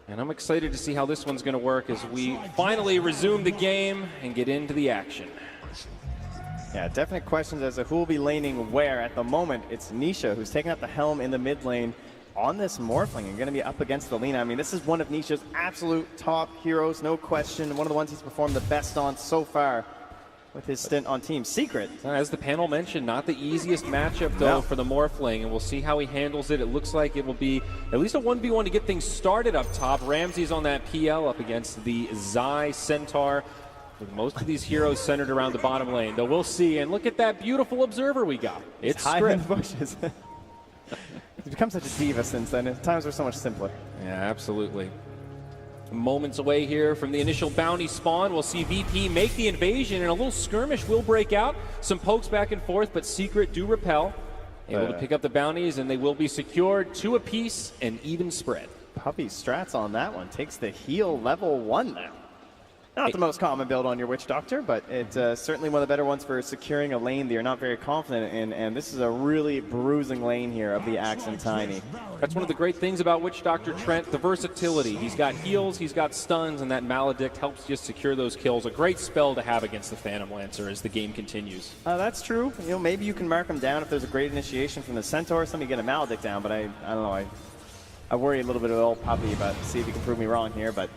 And I'm excited to see how this one's going to work as we finally resume the game and get into the action. Yeah, definite questions as to who will be laning where. At the moment, it's Nisha who's taking up the helm in the mid lane on this Morphling and going to be up against the Lina. I mean, this is one of Nisha's absolute top heroes, no question. One of the ones he's performed the best on so far with his stint on Team Secret. As the panel mentioned, not the easiest matchup, though, for the Morphling, and we'll see how he handles it. It looks like it will be at least a 1v1 to get things started up top. Ramsey's on that PL up against the Zai Centaur, with most of these heroes centered around the bottom lane. Though we'll see, and look at that beautiful observer we got. It's high in the bushes. He's become such a diva since then. Times were so much simpler. Yeah, absolutely. Moments away here from the initial bounty spawn. We'll see VP make the invasion, and a little skirmish will break out. Some pokes back and forth, but Secret do repel. Able to pick up the bounties, and they will be secured 2 apiece and even spread. Puppy strats on that one. Takes the heal level 1 now. Not the most common build on your Witch Doctor, but it's certainly one of the better ones for securing a lane that you're not very confident in, and this is a really bruising lane here of the Axe and Tiny. That's one of the great things about Witch Doctor Trent, the versatility. He's got heals, he's got stuns, and that Maledict helps just secure those kills. A great spell to have against the Phantom Lancer as the game continues. That's true. You know, maybe you can mark him down if there's a great initiation from the Centaur, somebody get a Maledict down, but I don't know. I worry a little bit of old Puppy, but see if he can prove me wrong here, but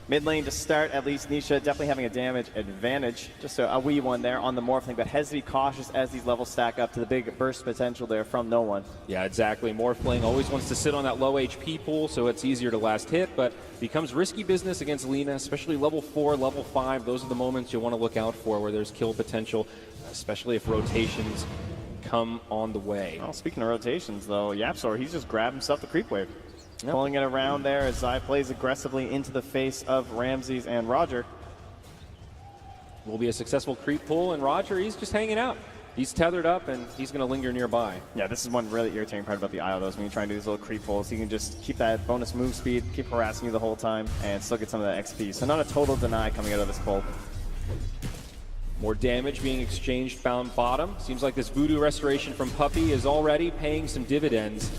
mid lane to start, at least Nisha definitely having a damage advantage. Just a wee one there on the Morphling, but has to be cautious as these levels stack up to the big burst potential there from no one. Yeah, exactly. Morphling always wants to sit on that low HP pool, so it's easier to last hit, but becomes risky business against Lina, especially level 4, level 5. Those are the moments you want to look out for where there's kill potential, especially if rotations come on the way. Well, speaking of rotations, though, YapzOr, he's just grabbed himself the creep wave. Yep. Pulling it around there as Zai plays aggressively into the face of Ramses and Roger. Will be a successful creep pull, and Roger, he's just hanging out. He's tethered up, and he's going to linger nearby. Yeah, this is one really irritating part about the IO, though, is when you try and do these little creep pulls, you can just keep that bonus move speed, keep harassing you the whole time, and still get some of that XP. So not a total deny coming out of this pull. More damage being exchanged bound bottom. Seems like this Voodoo Restoration from Puppy is already paying some dividends.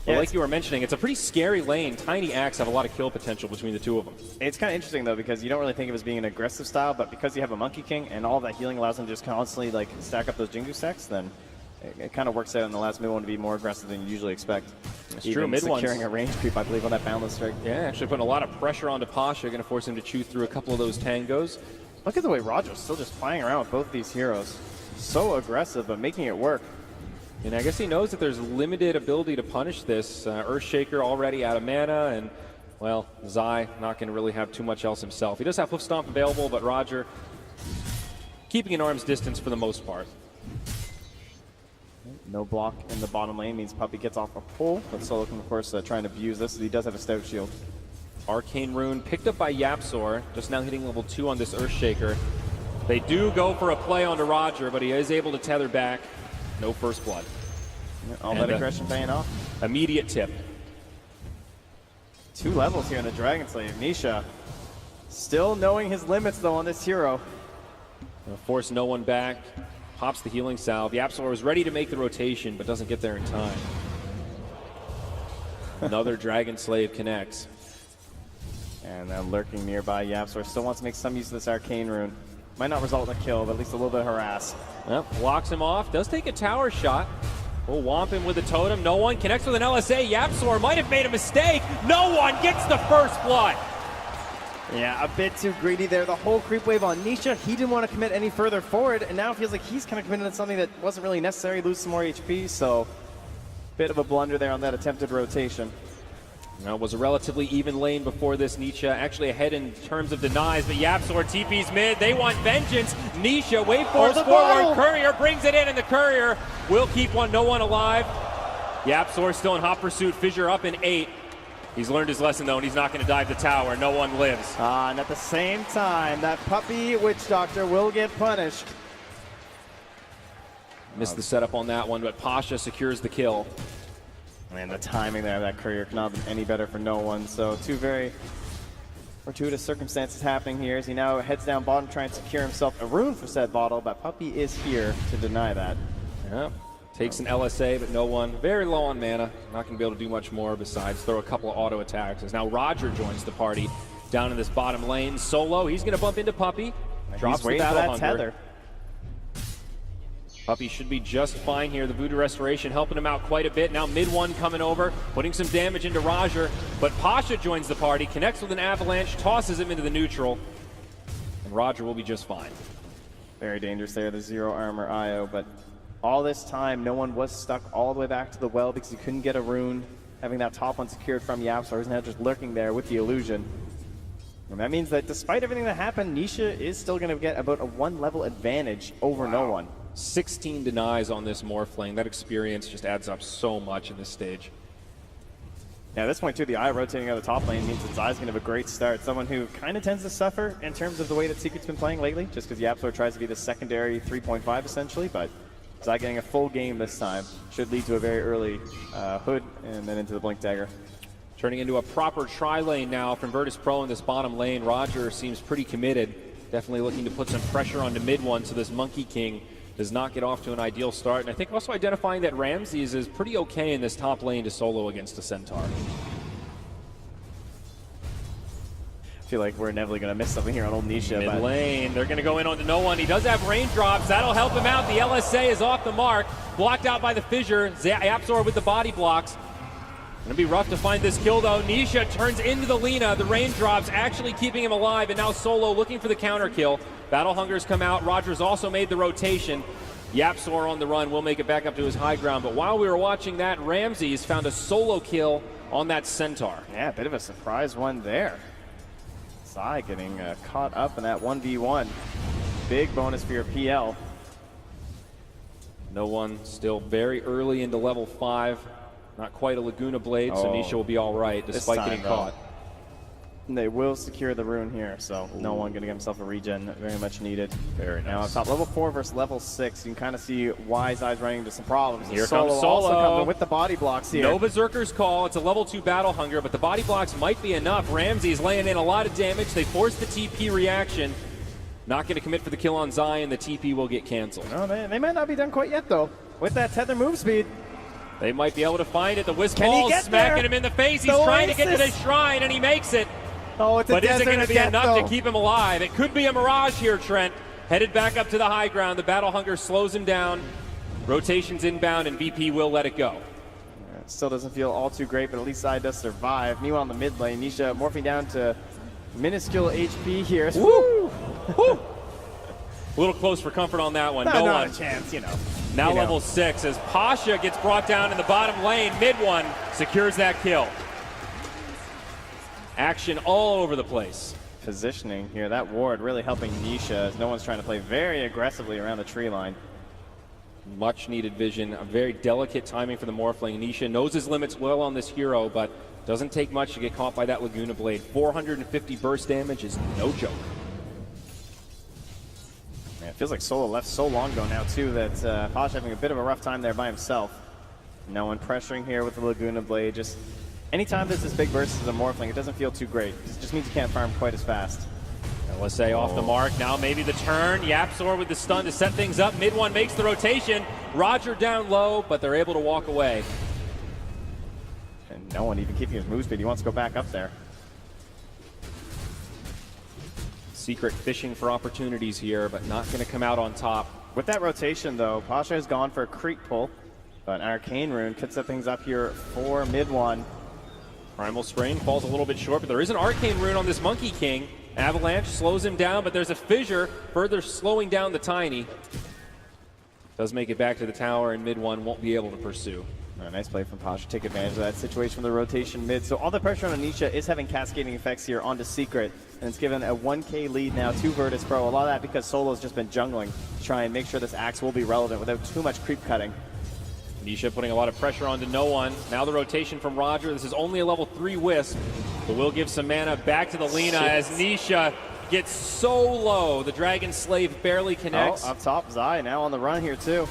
But like you were mentioning, it's a pretty scary lane. Tiny Axe have a lot of kill potential between the two of them. It's kind of interesting, though, because you don't really think of it as being an aggressive style, but because you have a Monkey King and all that healing allows them to just constantly like stack up those Jingu stacks, then it kind of works out in the last mid one to be more aggressive than you usually expect. It's true. Mid securing a range creep, I believe, on that Boundless Strike. Yeah, actually putting a lot of pressure onto Pasha, going to force him to chew through a couple of those tangos. Look at the way Roger's still just playing around with both these heroes. So aggressive, but making it work. And I guess he knows that there's limited ability to punish this. Earthshaker already out of mana, and, well, Zai not going to really have too much else himself. He does have Hoof Stomp available, but Roger keeping an arm's distance for the most part. No block in the bottom lane means Puppy gets off a pull, but Solo can, of course, try and abuse this, as he does have a Stout Shield. Arcane Rune picked up by YapzOr, just now hitting level 2 on this Earthshaker. They do go for a play onto Roger, but he is able to tether back. No first blood. All that aggression paying off. Immediate tip. 2 levels here in the Dragon Slave. Nisha still knowing his limits, though, on this hero. Force no one back. Pops the healing salve. YapzOr is ready to make the rotation, but doesn't get there in time. Another Dragon Slave connects. And then lurking nearby, YapzOr still wants to make some use of this Arcane Rune. Might not result in a kill, but at least a little bit of harass. Yep, blocks him off. Does take a tower shot. We'll whomp him with a totem. No one connects with an LSA. YapzOr might have made a mistake. No one gets the first blood. Yeah, a bit too greedy there. The whole creep wave on Nisha. He didn't want to commit any further forward, and now it feels like he's kind of committed to something that wasn't really necessary. Lose some more HP, so bit of a blunder there on that attempted rotation. Now, it was a relatively even lane before this. Nisha actually ahead in terms of denies, but YapzOr TP's mid. They want vengeance. Nisha wave force forward. Courier brings it in, and the Courier will keep no one alive. YapzOr still in hot pursuit. Fissure up in 8. He's learned his lesson, though, and he's not going to dive the tower. No one lives. And at the same time, that Puppy Witch Doctor will get punished. Missed the setup on that one, but Pasha secures the kill. Man, the timing there of that Courier cannot be any better for no one. So 2 very fortuitous circumstances happening here as he now heads down bottom trying to secure himself a rune for said bottle, but Puppy is here to deny that. Yeah. Takes an LSA, but no one. Very low on mana. Not going to be able to do much more besides throw a couple of auto attacks. As now Roger joins the party down in this bottom lane. Solo, he's going to bump into Puppey. Drops the Battle Hunger. Puppey should be just fine here. The Voodoo Restoration helping him out quite a bit. Now mid one coming over, putting some damage into Roger. But Pasha joins the party, connects with an Avalanche, tosses him into the neutral. And Roger will be just fine. Very dangerous there, the zero armor IO, but all this time, no one was stuck all the way back to the well because he couldn't get a rune. Having that top one secured from YapzOr, he's now just lurking there with the illusion. And that means that despite everything that happened, Nisha is still going to get about a 1 level advantage over no one. 16 denies on this Morph lane. That experience just adds up so much in this stage. Yeah, at this point, too, the Eye rotating out of the top lane means that Zai's going to have a great start. Someone who kind of tends to suffer in terms of the way that Secret's been playing lately, just because YapzOr tries to be the secondary 3.5 essentially, but Zai getting a full game this time should lead to a very early Hood and then into the Blink Dagger. Turning into a proper tri-lane now from Virtus.Pro in this bottom lane. Roger seems pretty committed. Definitely looking to put some pressure onto mid one so this Monkey King does not get off to an ideal start. And I think also identifying that Ramses is pretty okay in this top lane to solo against a Centaur. I feel like we're inevitably going to miss something here on old Nisha. Mid lane, they're going to go in onto no one. He does have raindrops. That'll help him out. The LSA is off the mark. Blocked out by the Fissure. YapzOr with the body blocks. Going to be rough to find this kill, though. Nisha turns into the Lina. The raindrops actually keeping him alive, and now Solo looking for the counter kill. Battle Hunger's come out. Roger's also made the rotation. YapzOr on the run will make it back up to his high ground. But while we were watching that, Ramses found a solo kill on that Centaur. Yeah, a bit of a surprise one there. Zai getting caught up in that 1v1. Big bonus for your PL. No one, still very early into level 5. Not quite a Laguna Blade, so Nisha will be all right despite getting caught. And they will secure the rune here, so no one going to get himself a regen. Very much needed. Very nice. Now on top, level 4 versus level 6, you can kind of see why Zai's running into some problems. Here comes Solo. Also coming with the body blocks here. No Berserker's Call. It's a level 2 Battle Hunger, but the body blocks might be enough. Ramses laying in a lot of damage. They force the TP reaction. Not going to commit for the kill on Zai, and the TP will get canceled. No, they might not be done quite yet, though. With that tether move speed. They might be able to find it. The Wisp Ball smacking him in the face. He's trying to get to the shrine, and he makes it. Oh, it's a but is it going to be enough to keep him alive? It could be a Mirage here, Trent. Headed back up to the high ground. The Battle Hunger slows him down. Rotation's inbound, and VP will let it go. Yeah, it still doesn't feel all too great, but at least Zai does survive. Meanwhile, in the mid lane, Nisha morphing down to minuscule HP here. Woo! Woo! A little close for comfort on that one. No one. A chance, you know. Now level 6 as Pasha gets brought down in the bottom lane. Mid one secures that kill. Action all over the place. Positioning here, that ward really helping Nisha as no one's trying to play very aggressively around the tree line. Much needed vision, a very delicate timing for the Morph lane. Nisha knows his limits well on this hero, but doesn't take much to get caught by that Laguna Blade. 450 burst damage is no joke. It feels like Solo left so long ago now, too, that Pasha having a bit of a rough time there by himself. No one pressuring here with the Laguna Blade. Just anytime there's this big burst as a Morphling, it doesn't feel too great. It just means you can't farm quite as fast. LSA off the mark. Now maybe the turn. YapzOr with the stun to set things up. Mid one makes the rotation. Roger down low, but they're able to walk away. And no one even keeping his move speed. He wants to go back up there. Secret fishing for opportunities here, but not going to come out on top. With that rotation, though, Pasha has gone for a creep pull, but Arcane Rune could set things up here for mid one. Primal Strain falls a little bit short, but there is an Arcane Rune on this Monkey King. Avalanche slows him down, but there's a Fissure further slowing down the Tiny. Does make it back to the tower, and mid one won't be able to pursue. Nice play from Pasha. Take advantage of that situation from the rotation mid. So all the pressure on Nisha is having cascading effects here onto Secret. And it's given a 1k lead now to Virtus.Pro. A lot of that because Solo's just been jungling to try and make sure this axe will be relevant without too much creep cutting. Nisha putting a lot of pressure onto no one. Now the rotation from Roger. This is only a level 3 Wisp, but we'll give some mana back to the Lina as Nisha gets so low. The Dragon Slave barely connects. Oh, up top, Zai now on the run here too.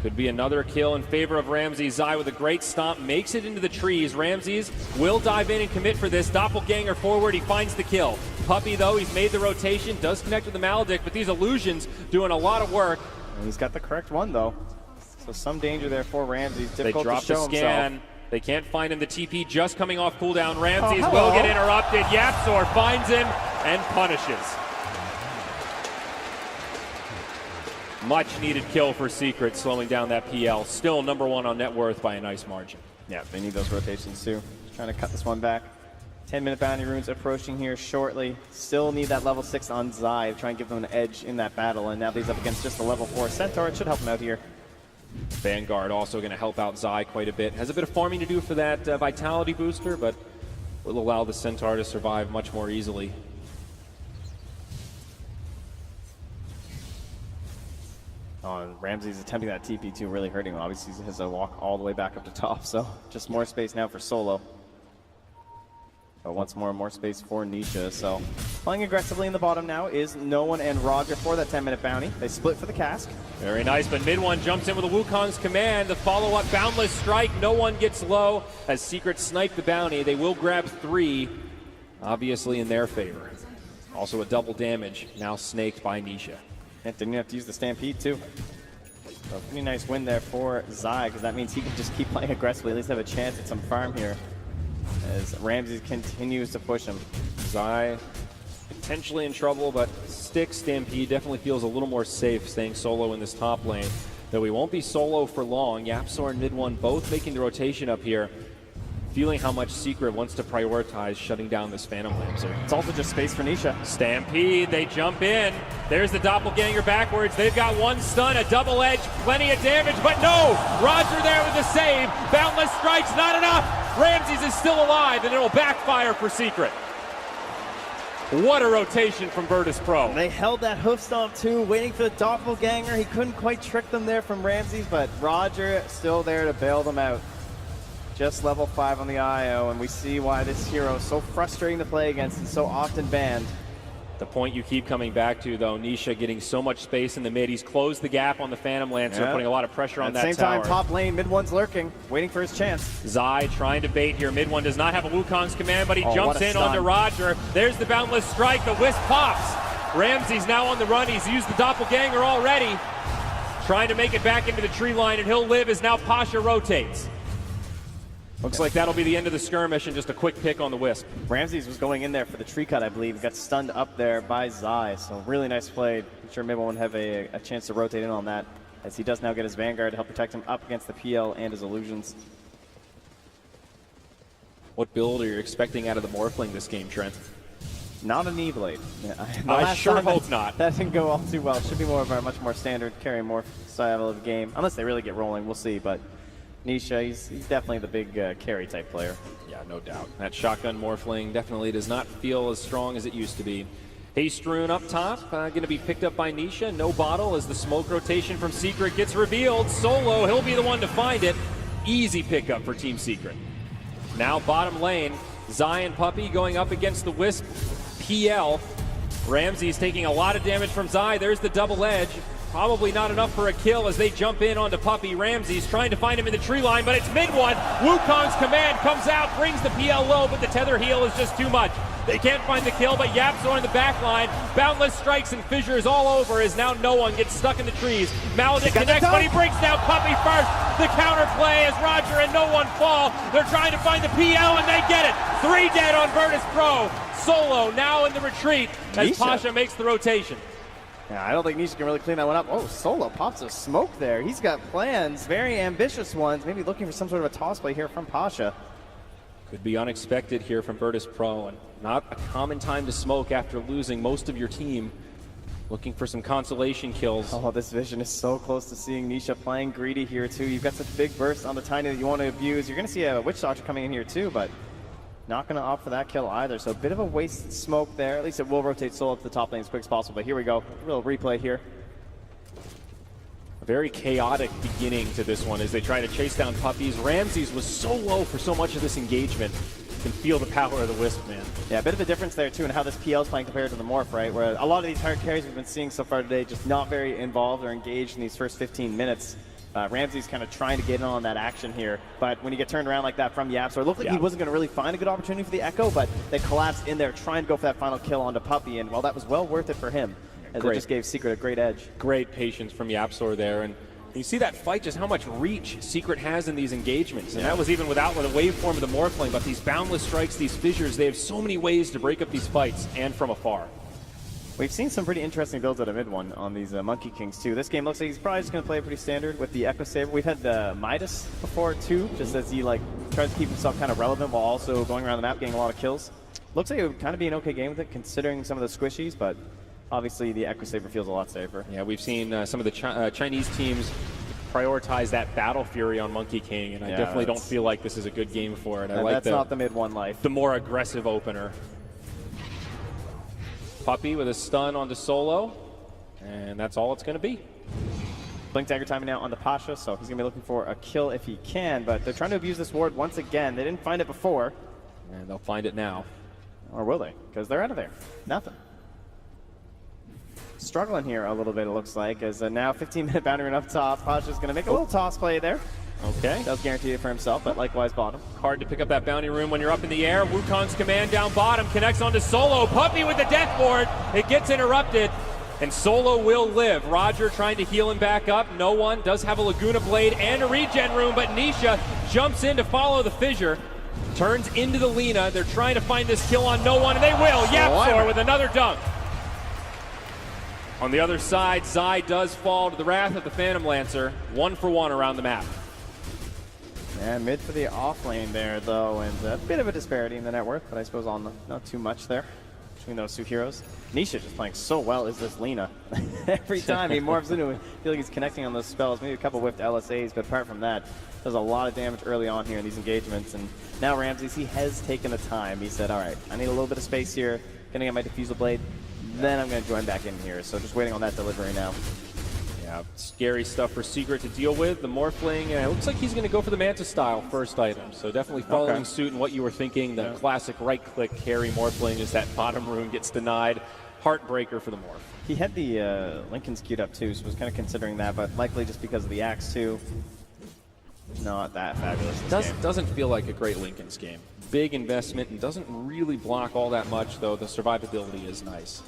Could be another kill in favor of Ramses. Zai with a great stomp, makes it into the trees. Ramses will dive in and commit for this. Doppelganger forward, he finds the kill. Puppey, though, he's made the rotation, does connect with the Maledict, but these illusions doing a lot of work. And he's got the correct one, though. So some danger there for Ramses. They Difficult dropped to show a scan. himself. They can't find him. The TP just coming off cooldown. Ramses hello. will get interrupted. Yapzor finds him and punishes. Much needed kill for Secret, slowing down that PL. Still #1 on net worth by a nice margin. Yeah, they need those rotations too. Trying to cut this one back. 10-minute bounty runes approaching here shortly. Still need that level 6 on Zai to try and give them an edge in that battle. And now he's up against just a level 4 Centaur. It should help him out here. Vanguard also going to help out Zai quite a bit. Has a bit of farming to do for that vitality booster, but will allow the Centaur to survive much more easily. Oh, and Ramses attempting that TP too, really hurting him. Obviously, he has to walk all the way back up to top, so just more space now for Solo. But once more space for Nisha. So playing aggressively in the bottom now is No One and Roger for that 10-minute bounty. They split for the cask. Very nice, but mid-1 jumps in with a Wukong's command. The follow-up Boundless Strike. No one gets low as Secret snipe the bounty. They will grab 3, obviously in their favor. Also a double damage, now snaked by Nisha. Yeah, didn't have to use the Stampede too. So pretty nice win there for Zai, because that means he can just keep playing aggressively, at least have a chance at some farm here, as Ramses continues to push him. Zai potentially in trouble, but Stick Stampede definitely feels a little more safe staying solo in this top lane. Though we won't be solo for long. Yapzor and mid-1 both making the rotation up here, feeling how much Secret wants to prioritize shutting down this Phantom Lancer. It's also just space for Nisha. Stampede, they jump in. There's the Doppelganger backwards. They've got 1 stun, a double edge, plenty of damage, but no! Roger there with the save. Boundless Strike's not enough. Ramses is still alive, and it'll backfire for Secret. What a rotation from Virtus.Pro. They held that hoof stomp too, waiting for the Doppelganger. He couldn't quite trick them there from Ramses, but Roger still there to bail them out. Just level 5 on the IO, and we see why this hero is so frustrating to play against and so often banned. The point you keep coming back to, though, Nisha getting so much space in the mid. He's closed the gap on the Phantom Lancer, putting a lot of pressure on that tower. At the same time, top lane, mid-1's lurking, waiting for his chance. Zai trying to bait here. Mid-1 does not have a Wukong's command, but he jumps in onto Roger. There's the Boundless Strike. The Wisp pops. Ramses now on the run. He's used the Doppelganger already. Trying to make it back into the tree line, and he'll live as now Pasha rotates. Looks like that'll be the end of the skirmish and just a quick pick on the Wisp. Ramses was going in there for the tree cut, I believe. Got stunned up there by Zai, so really nice play. I'm sure maybe won't have a chance to rotate in on that, as he does now get his Vanguard to help protect him up against the PL and his illusions. What build are you expecting out of the Morphling this game, Trent? Not an E-Blade. Yeah, I sure hope not. That didn't go all too well. Should be more of a much more standard carry morph style of game. Unless they really get rolling, we'll see, but Nisha, he's definitely the big carry type player. Yeah, no doubt. That shotgun Morphling definitely does not feel as strong as it used to be. Haste Rune up top, going to be picked up by Nisha. No bottle as the smoke rotation from Secret gets revealed. Solo, he'll be the one to find it. Easy pickup for Team Secret. Now bottom lane, Zai and Puppey going up against the Wisp PL. Ramses taking a lot of damage from Zai. There's the double edge. Probably not enough for a kill as they jump in onto Puppey. Ramses trying to find him in the tree line, but it's mid-1. Wukong's command comes out, brings the PL low, but the tether heal is just too much. They can't find the kill, but Yapzor in the back line. Boundless Strikes and fissures all over as now No One gets stuck in the trees. Maledict connects, but he breaks down Puppey first. The counterplay as Roger and No One fall. They're trying to find the PL, and they get it. 3 dead on Virtus.Pro. Solo now in the retreat as Nisha. Pasha makes the rotation. Yeah, I don't think Nisha can really clean that one up. Oh, Solo pops a smoke there. He's got plans, very ambitious ones. Maybe looking for some sort of a toss play here from Pasha. Could be unexpected here from Virtus.Pro, and not a common time to smoke after losing most of your team. Looking for some consolation kills. Oh, this vision is so close to seeing Nisha playing greedy here too. You've got such big bursts on the Tiny that you want to abuse. You're going to see a Witch Doctor coming in here too, but not going to opt for that kill either. So a bit of a wasted smoke there. At least it will rotate Solo up to the top lane as quick as possible. But here we go. A little replay here. A very chaotic beginning to this one as they try to chase down Puppies. Ramses was so low for so much of this engagement. You can feel the power of the Wisp, man. Yeah, a bit of a difference there too in how this PL is playing compared to the Morph, right? Where a lot of these hard carries we've been seeing so far today just not very involved or engaged in these first 15 minutes. Ramsey's kind of trying to get in on that action here, but when you get turned around like that from Yapzor, it looked like he wasn't going to really find a good opportunity for the Echo, but they collapsed in there trying to go for that final kill onto Puppey, and well, that was well worth it for him, as it just gave Secret a great edge. Great patience from Yapzor there, and You see that fight, just how much reach Secret has in these engagements. And that was even without the waveform of the Morphling, but these boundless strikes, these fissures, they have so many ways to break up these fights, and from afar. We've seen some pretty interesting builds out of mid one on these Monkey Kings too. This game looks like he's probably just going to play pretty standard with the Echo Saber. We've had Midas before too, just as he like tries to keep himself kind of relevant while also going around the map getting a lot of kills. Looks like it would kind of be an okay game with it considering some of the squishies, but obviously the Echo Saber feels a lot safer. Yeah, we've seen some of the Chinese teams prioritize that Battle Fury on Monkey King, and I definitely don't feel like this is a good game for it. I like that's not the mid one life. The more aggressive opener. Puppey with a stun onto Solo, and that's all it's going to be. Blink Dagger timing out on the Pasha, so he's going to be looking for a kill if he can, but they're trying to abuse this ward once again. They didn't find it before. And they'll find it now. Or will they? Because they're out of there. Nothing. Struggling here a little bit, it looks like, as now 15-minute boundary run up top. Pasha's going to make a little toss play there. Okay. Does guarantee it for himself, but likewise bottom. Hard to pick up that bounty room when you're up in the air. Wukong's command down bottom connects onto Solo. Puppey with the death ward. It gets interrupted, and Solo will live. Roger trying to heal him back up. No one does have a Laguna Blade and a regen room, but Nisha jumps in to follow the fissure. Turns into the Lina. They're trying to find this kill on no one, and they will. Yapzor with another dunk. On the other side, Zai does fall to the wrath of the Phantom Lancer. 1 for 1 around the map. And mid for the off lane there, though, and a bit of a disparity in the net worth, but I suppose not too much there between those two heroes. Nisha just playing so well is this Lina. Every time he morphs into it, I feel like he's connecting on those spells, maybe a couple whiffed LSAs, but apart from that, does a lot of damage early on here in these engagements. And now Ramses, he has taken the time. He said, all right, I need a little bit of space here, gonna get my Diffusal Blade, then I'm gonna join back in here. So just waiting on that delivery now. Yeah, scary stuff for Secret to deal with. The Morphling, it looks like he's going to go for the Manta style first item. So definitely following suit in what you were thinking. The classic right-click carry Morphling as that bottom rune gets denied. Heartbreaker for the Morph. He had the Lincoln queued up too, so was kind of considering that, but likely just because of the Axe too. Not that fabulous. Doesn't feel like a great Lincoln's game. Big investment and doesn't really block all that much, though the survivability is nice.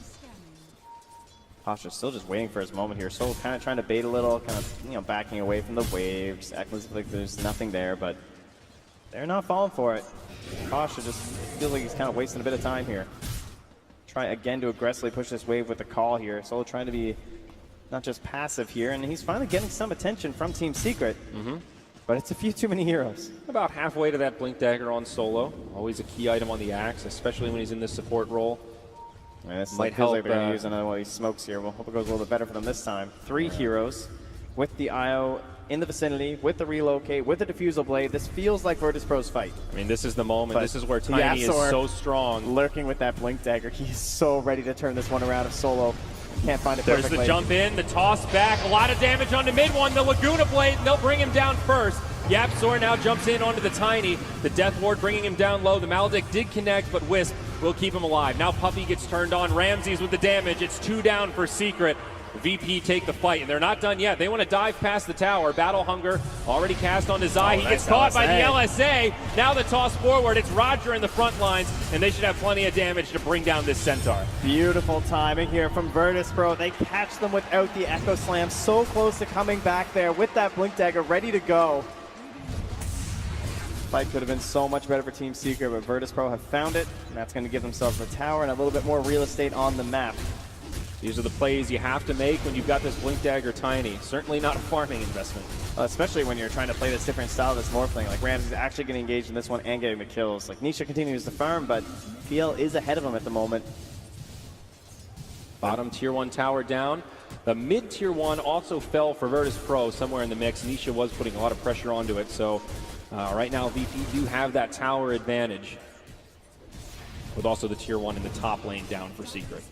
Pasha's still just waiting for his moment here. So kind of trying to bait a little, kind of, backing away from the waves, acting like there's nothing there, but they're not falling for it. Pasha just feels like he's kind of wasting a bit of time here. Try again to aggressively push this wave with the call here. Solo trying to be not just passive here, and he's finally getting some attention from Team Secret. But it's a few too many heroes. About halfway to that Blink Dagger on Solo. Always a key item on the Axe, especially when he's in this support role. Yeah, this might help. Like they're going to use another one of these smokes here. We'll hope it goes a little bit better for them this time. 3 heroes with the IO in the vicinity, with the relocate, with the Diffusal Blade. This feels like Virtus.Pro's fight. I mean, this is the moment. But this is where Tiny is so strong. Lurking with that Blink Dagger. He's so ready to turn this one around if Solo can't find it perfectly. There's the jump in, the toss back. A lot of damage on the mid one. The Laguna Blade, and they'll bring him down first. Yapzor now jumps in onto the Tiny. The Death Ward bringing him down low. The Maledict did connect, but Wisp will keep him alive. Now Puppey gets turned on. Ramses with the damage. It's 2 down for Secret. VP take the fight, and they're not done yet. They want to dive past the tower. Battle Hunger already cast onto Zai. He gets caught by the LSA. Now the toss forward. It's Roger in the front lines, and they should have plenty of damage to bring down this Centaur. Beautiful timing here from Virtus.Pro. They catch them without the Echo Slam. So close to coming back there with that Blink Dagger ready to go. Fight could have been so much better for Team Secret, but Virtus.Pro have found it, and that's going to give themselves a tower and a little bit more real estate on the map. These are the plays you have to make when you've got this Blink Dagger Tiny. Certainly not a farming investment. Especially when you're trying to play this different style, this Morphling. Like Ramses is actually getting engaged in this one and getting the kills. Like Nisha continues to farm, but PL is ahead of him at the moment. Bottom tier 1 tower down. The mid tier 1 also fell for Virtus.Pro somewhere in the mix. Nisha was putting a lot of pressure onto it, so right now VP do have that tower advantage, with also the tier 1 in the top lane down for Secret.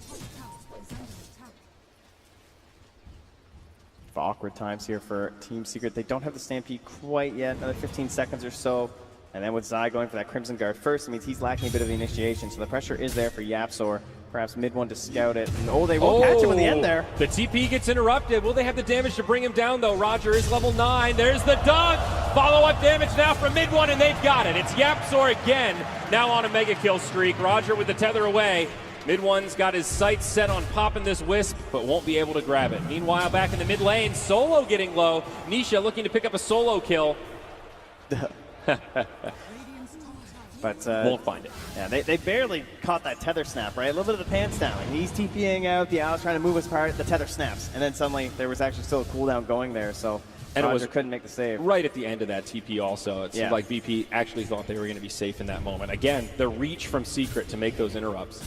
Awkward times here for Team Secret. They don't have the Stampede quite yet. Another 15 seconds or so. And then with Zai going for that Crimson Guard first, it means he's lacking a bit of the initiation. So the pressure is there for Yapzor. Perhaps mid one to scout it. And they will catch him in the end there. The TP gets interrupted. Will they have the damage to bring him down, though? Roger is level 9. There's the dunk. Follow-up damage now from mid one, and they've got it. It's Yapzor again, now on a mega kill streak. Roger with the tether away. Mid one's got his sights set on popping this Wisp, but won't be able to grab it. Meanwhile, back in the mid lane, Solo getting low. Nisha looking to pick up a solo kill. But won't find it. Yeah, they barely caught that tether snap, right? A little bit of the pants down. He's TPing out, the Owl's trying to move his part, the tether snaps. And then suddenly there was actually still a cooldown going there, so and Roger couldn't make the save. Right at the end of that TP also. It seemed like BP actually thought they were going to be safe in that moment. Again, the reach from Secret to make those interrupts.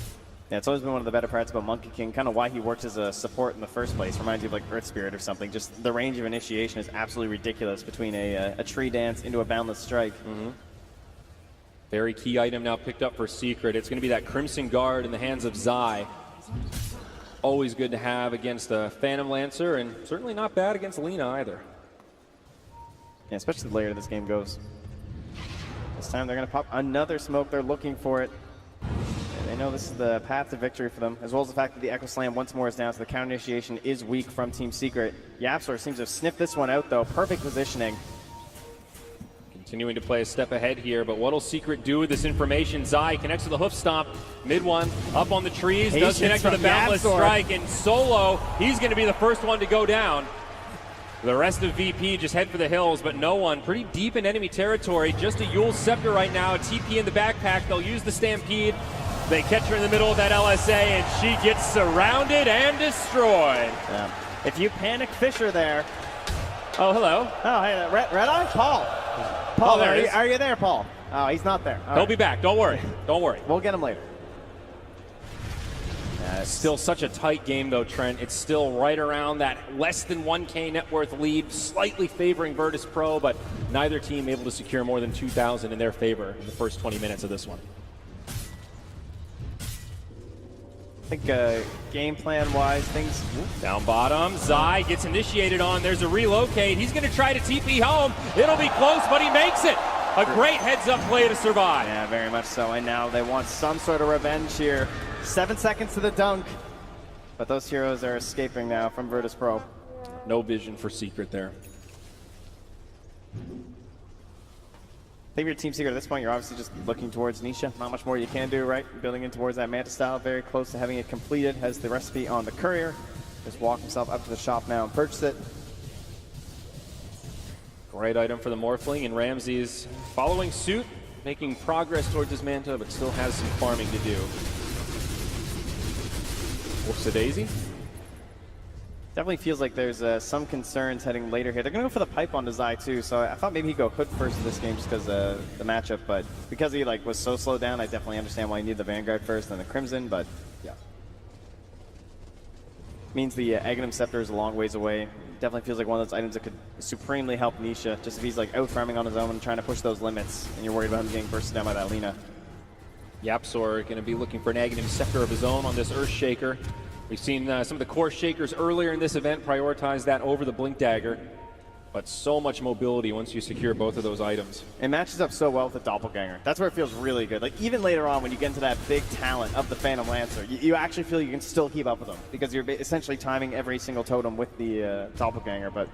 Yeah, it's always been one of the better parts about Monkey King, kind of why he works as a support in the first place. Reminds you of like Earth Spirit or something. Just the range of initiation is absolutely ridiculous between a tree dance into a boundless strike. Very key item now picked up for Secret. It's going to be that Crimson Guard in the hands of Zai. Always good to have against a Phantom Lancer, and certainly not bad against Lina either. Yeah, especially the later this game goes. This time they're going to pop another smoke. They're looking for it. And they know this is the path to victory for them, as well as the fact that the Echo Slam once more is down, so the counter initiation is weak from Team Secret. YapzOr seems to have sniffed this one out, though. Perfect positioning. Continuing to play a step ahead here, but what'll Secret do with this information? Zai connects with the hoof stomp. Mid one, up on the trees, does connect with a boundless strike, and Solo, he's going to be the first one to go down. The rest of VP just head for the hills, but no one. Pretty deep in enemy territory. Just a Yule Scepter right now. A TP in the backpack. They'll use the Stampede. They catch her in the middle of that LSA, and she gets surrounded and destroyed. Yeah. If you panic Fisher there. Oh, hello. Oh, hey, Red Eye? Paul. Paul, are you there, Paul? Oh, he's not there. He'll be back. Don't worry. Don't worry. We'll get him later. Still such a tight game, though, Trent. It's still right around that less than 1K net worth lead, slightly favoring Virtus.Pro, but neither team able to secure more than 2,000 in their favor in the first 20 minutes of this one. I think game plan-wise, things... Down bottom, Zai gets initiated on. There's a relocate. He's going to try to TP home. It'll be close, but he makes it. A great heads-up play to survive. Yeah, very much so. And now they want some sort of revenge here. 7 seconds to the dunk. But those heroes are escaping now from Virtus.Pro. No vision for Secret there. I think if you're Team Secret at this point, you're obviously just looking towards Nisha. Not much more you can do, right? Building in towards that Manta style, very close to having it completed. Has the recipe on the courier. Just walk himself up to the shop now and purchase it. Great item for the Morphling, and Ramsey is following suit, making progress towards his Manta, but still has some farming to do. Whoopsie-daisy. Definitely feels like there's some concerns heading later here. They're going to go for the pipe on Zai too, so I thought maybe he'd go Hood first in this game just because of the matchup, but because he was so slowed down, I definitely understand why he needed the Vanguard first and the Crimson, but yeah. Means the Aghanim Scepter is a long ways away. Definitely feels like one of those items that could supremely help Nisha, just if he's like out farming on his own and trying to push those limits, and you're worried about him getting bursted down by that Lina. YapzOr going to be looking for an Aghanim Scepter of his own on this Earthshaker. We've seen some of the core shakers earlier in this event prioritize that over the Blink Dagger, but so much mobility once you secure both of those items. It matches up so well with the Doppelganger. That's where it feels really good. Like even later on when you get into that big talent of the Phantom Lancer, you actually feel you can still keep up with them because you're essentially timing every single totem with the Doppelganger. But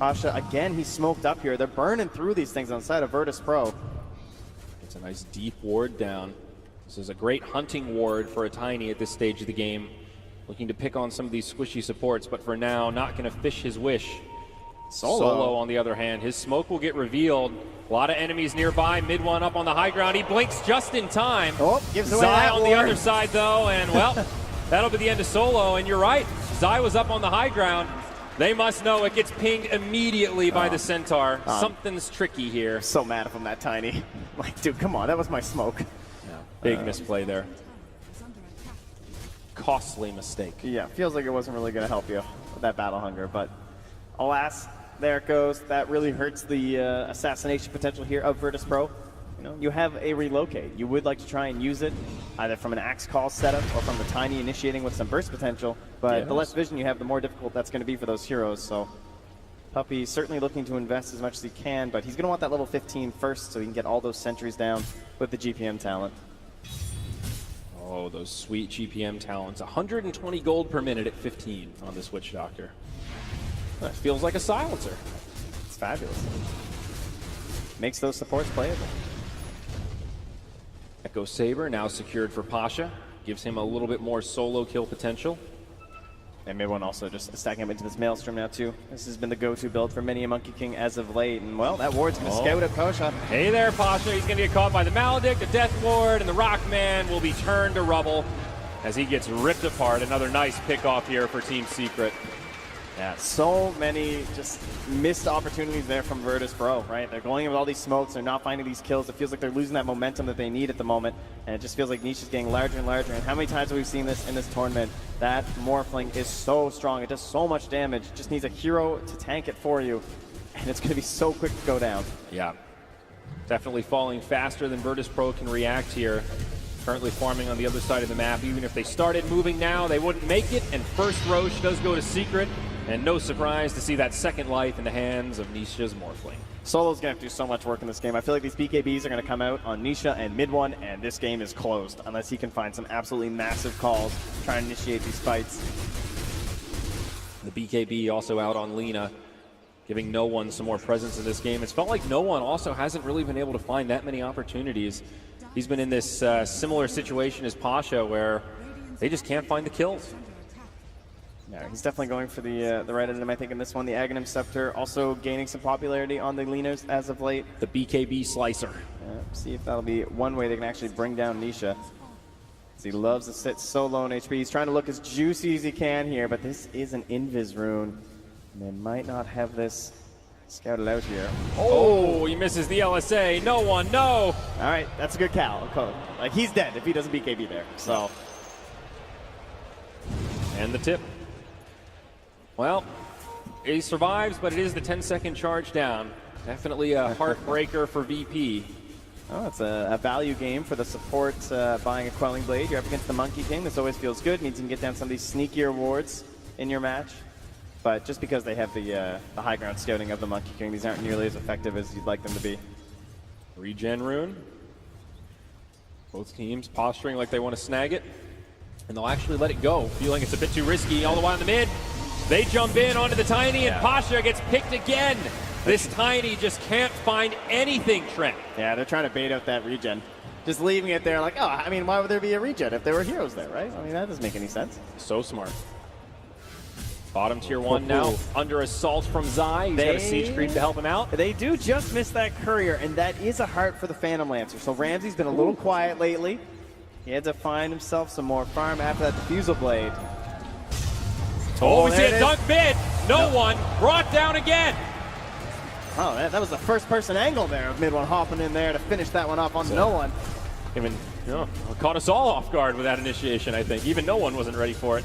Pasha, again, he's smoked up here. They're burning through these things on the side of Virtus.Pro. It's a nice deep ward down. This is a great hunting ward for a Tiny at this stage of the game. Looking to pick on some of these squishy supports, but for now, not going to fish his wish. Solo, on the other hand, his smoke will get revealed. A lot of enemies nearby. Mid one up on the high ground. He blinks just in time. Oh, gives away Zai that on ward. the other side, though, and well, that'll be the end of Solo. And you're right, Zai was up on the high ground. They must know it gets pinged immediately by the Centaur. Something's tricky here. So mad if I'm that Tiny. Like, dude, come on, that was my smoke. Yeah, big misplay there. Costly mistake. Yeah, feels like it wasn't really going to help you with that battle hunger, but alas, there it goes. That really hurts the assassination potential here of Virtus.Pro. You know, you have a relocate. You would like to try and use it either from an axe call setup or from the Tiny initiating with some burst potential, but the less vision you have, the more difficult that's going to be for those heroes. So Puppy certainly looking to invest as much as he can, but he's going to want that level 15 first so he can get all those sentries down with the GPM talent. Oh, those sweet GPM talents. 120 gold per minute at 15 on this Witch Doctor. That feels like a silencer. It's fabulous. Makes those supports playable. Echo Saber now secured for Pasha. gives him a little bit more solo kill potential. And mid one also just stacking up into this Maelstrom now too. This has been the go-to build for many a Monkey King as of late. And well, that ward's going to scout at Pasha. Hey there, Pasha. He's going to get caught by the Maledict, the Death Ward, and the Rockman will be turned to rubble as he gets ripped apart. Another nice pick-off here for Team Secret. Yeah, so many just missed opportunities there from Virtus.Pro, right? They're going in with all these smokes, they're not finding these kills. It feels like they're losing that momentum that they need at the moment, and it just feels like Nisha's getting larger and larger. And how many times have we seen this in this tournament? That Morphling is so strong, it does so much damage. It just needs a hero to tank it for you, and it's going to be so quick to go down. Yeah, definitely falling faster than Virtus.Pro can react here. Currently farming on the other side of the map. Even if they started moving now, they wouldn't make it, and first Roche does go to Secret. And no surprise to see that second life in the hands of Nisha's Morphling. Solo's going to have to do so much work in this game. I feel like these BKBs are going to come out on Nisha and mid one, and this game is closed unless he can find some absolutely massive calls trying to initiate these fights. The BKB also out on Lina, giving no one some more presence in this game. It's felt like no one also hasn't really been able to find that many opportunities. He's been in this similar situation as Pasha, where they just can't find the kills. Yeah, he's definitely going for the right item, I think, in this one. The Aghanim Scepter also gaining some popularity on the Linas as of late. The BKB Slicer. See if that'll be one way they can actually bring down Nisha. He loves to sit so low in HP. He's trying to look as juicy as he can here, but this is an Invis rune. And they might not have this scouted out here. Oh, he misses the LSA. No one, no. All right, that's a good cal. Like, he's dead if he doesn't BKB there. So. And the tip. Well, he survives, but it is the 10-second charge down. Definitely a heartbreaker for VP. Oh, it's a value game for the support buying a Quelling Blade. You're up against the Monkey King. This always feels good. Means you can get down some of these sneakier wards in your match. But just because they have the high ground scouting of the Monkey King, these aren't nearly as effective as you'd like them to be. Regen rune. Both teams posturing like they want to snag it. And they'll actually let it go, feeling it's a bit too risky all the way on the mid. They jump in onto the Tiny, and Pasha gets picked again. This Tiny just can't find anything, Trent. Yeah, they're trying to bait out that regen. Just leaving it there like, oh, I mean, why would there be a regen if there were heroes there, right? I mean, that doesn't make any sense. So smart. Bottom tier 1 now under assault from Zai. He's got a siege creep to help him out. They do just miss that courier, and that is a heart for the Phantom Lancer. So Ramsey's been a little quiet lately. He had to find himself some more farm after that Diffusal Blade. Oh, we see a dunk mid. No one. Brought down again. Oh, that was the first person angle there of mid one hopping in there to finish that one off on no one. Even caught us all off guard with that initiation, I think. Even no one wasn't ready for it.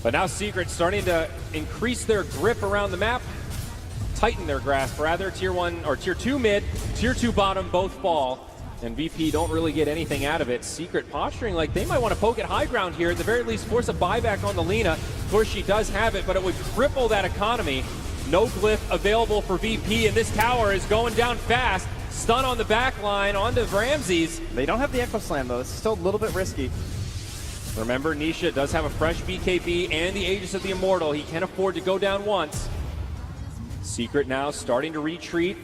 But now Secret starting to increase their grip around the map, tighten their grasp rather. Tier 1 or tier 2 mid, tier 2 bottom both fall. And VP don't really get anything out of it. Secret posturing like they might want to poke at high ground here, at the very least force a buyback on the Lina. Of course she does have it, but it would cripple that economy. No glyph available for VP, and this tower is going down fast. Stun on the back line onto Ramses. They don't have the Echo Slam though, it's still a little bit risky. Remember, Nisha does have a fresh BKB and the Aegis of the Immortal. He can afford to go down once. Secret now starting to retreat.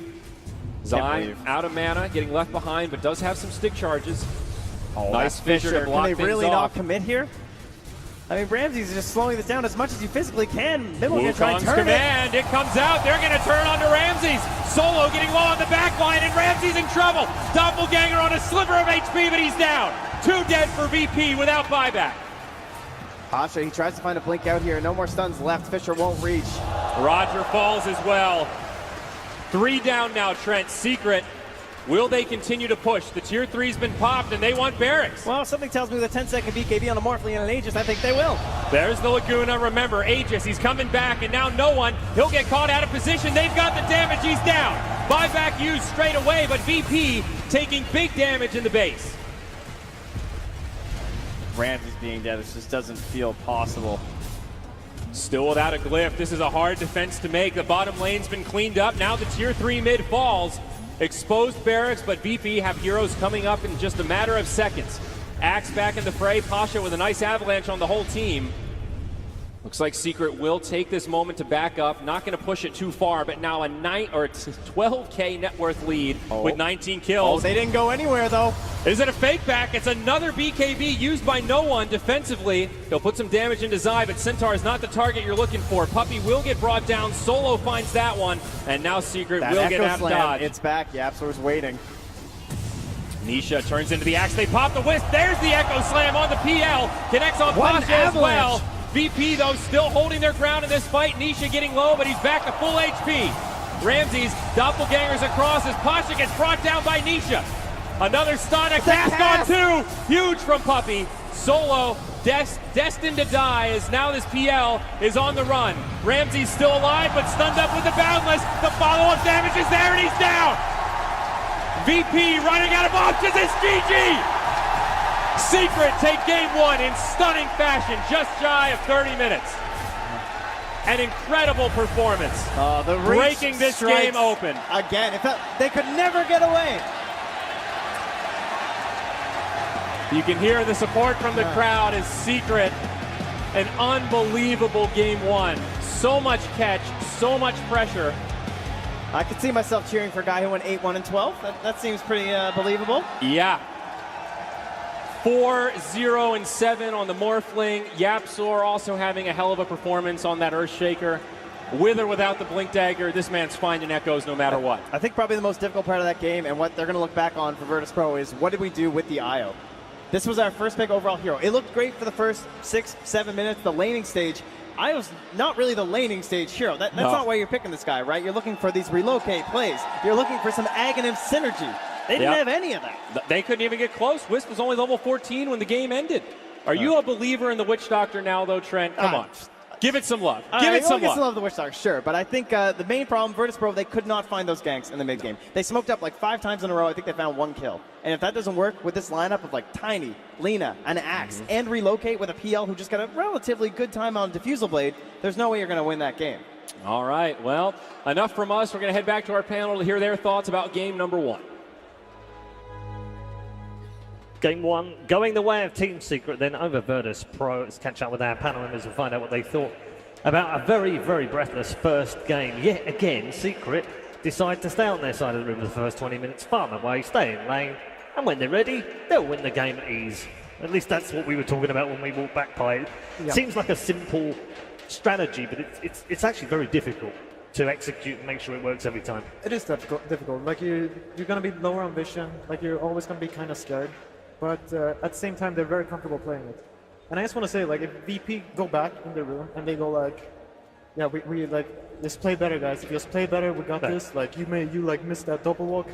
Zai out of mana, getting left behind, but does have some stick charges. Oh, nice Fissure to block things off. Can they really not commit here? I mean, Ramsey's just slowing this down as much as you physically can. Middle gonna try and turn command. It comes out. They're going to turn onto Ramses. Solo getting low on the back line, and Ramsey's in trouble. Doppelganger on a sliver of HP, but he's down. 2 dead for VP without buyback. Pasha, he tries to find a blink out here. No more stuns left. Fissure won't reach. Roger falls as well. 3 down now, Trent. Secret. Will they continue to push? The tier 3's been popped, and they want barracks. Well, something tells me with a 10-second BKB on a Morphling and an Aegis, I think they will. There's the Laguna. Remember, Aegis, he's coming back, and now no one. He'll get caught out of position. They've got the damage. He's down. Buyback used straight away, but VP taking big damage in the base. Ramsey's being dead. This just doesn't feel possible. Still without a glyph. This is a hard defense to make. The bottom lane's been cleaned up. Now the tier 3 mid falls. Exposed barracks, but VP have heroes coming up in just a matter of seconds. Axe back in the fray. Pasha with a nice avalanche on the whole team. Looks like Secret will take this moment to back up. Not going to push it too far, but now a 12K net worth lead with 19 kills. Oh, they didn't go anywhere, though. Is it a fake back? It's another BKB used by no one defensively. He'll put some damage into Zai, but Centaur is not the target you're looking for. Puppey will get brought down. Solo finds that one, and now Secret will get out dodge. It's back. Yapsor's waiting. Nisha turns into the axe. They pop the Wisp. There's the Echo Slam on the PL. Connects on Pasha as well. VP, though, still holding their ground in this fight. Nisha getting low, but he's back to full HP. Ramses doppelgangers across as Pasha gets brought down by Nisha. Another stun, a cast on 2. Huge from Puppey. Solo, destined to die, as now this PL is on the run. Ramses still alive, but stunned up with the Boundless. The follow-up damage is there, and he's down. VP running out of options. It's GG. Secret take game 1 in stunning fashion, just shy of 30 minutes. An incredible performance. The breaking this game open. Again, they could never get away. You can hear the support from the crowd as Secret, an unbelievable game 1. So much catch, so much pressure. I could see myself cheering for a guy who went 8-1 and 12. That seems pretty believable. Yeah. 4-0 and 7 on the Morphling. Yapsor also having a hell of a performance on that Earthshaker. With or without the Blink Dagger, this man's finding echoes no matter what. I think probably the most difficult part of that game and what they're going to look back on for Virtus.Pro is what did we do with the IO? This was our first pick overall hero. It looked great for the first 6-7 minutes, the laning stage. IO's not really the laning stage hero. That's not why you're picking this guy, right? You're looking for these relocate plays. You're looking for some Aghanim synergy. They didn't have any of that. They couldn't even get close. Wisp was only level 14 when the game ended. Are you a believer in the Witch Doctor now, though, Trent? Come on. Give it some love. Give it some love. The Witch Doctor, sure. But I think the main problem, Virtus.Pro, they could not find those ganks in the mid game. They smoked up like 5 times in a row. I think they found 1 kill. And if that doesn't work with this lineup of like Tiny, Lina, an Axe, and Relocate with a PL who just got a relatively good time on Diffusal Blade, there's no way you're going to win that game. All right. Well, enough from us. We're going to head back to our panel to hear their thoughts about game number 1. Game 1 going the way of Team Secret, then over Virtus.Pro. Let's catch up with our panel members and find out what they thought about a very, very breathless first game. Yet again, Secret decide to stay on their side of the room for the first 20 minutes, farm away, stay in lane, and when they're ready, they'll win the game at ease. At least that's what we were talking about when we walked back by it. Seems like a simple strategy, but it's actually very difficult to execute and make sure it works every time. It is difficult. Like you're going to be lower on vision, like you're always going to be kind of scared. But at the same time, they're very comfortable playing it. And I just want to say, like, if VP go back in the room and they go like, yeah, we like, just play better, guys. If you just play better, we got this. Like, you missed that double walk.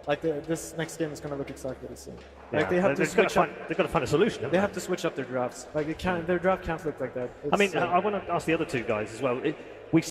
Like, this next game is going to look exactly the same. Like, they have to switch up. They've got to find a solution. They have to switch up their drafts. Like, their draft can't look like that. I mean, I want to ask the other two guys as well.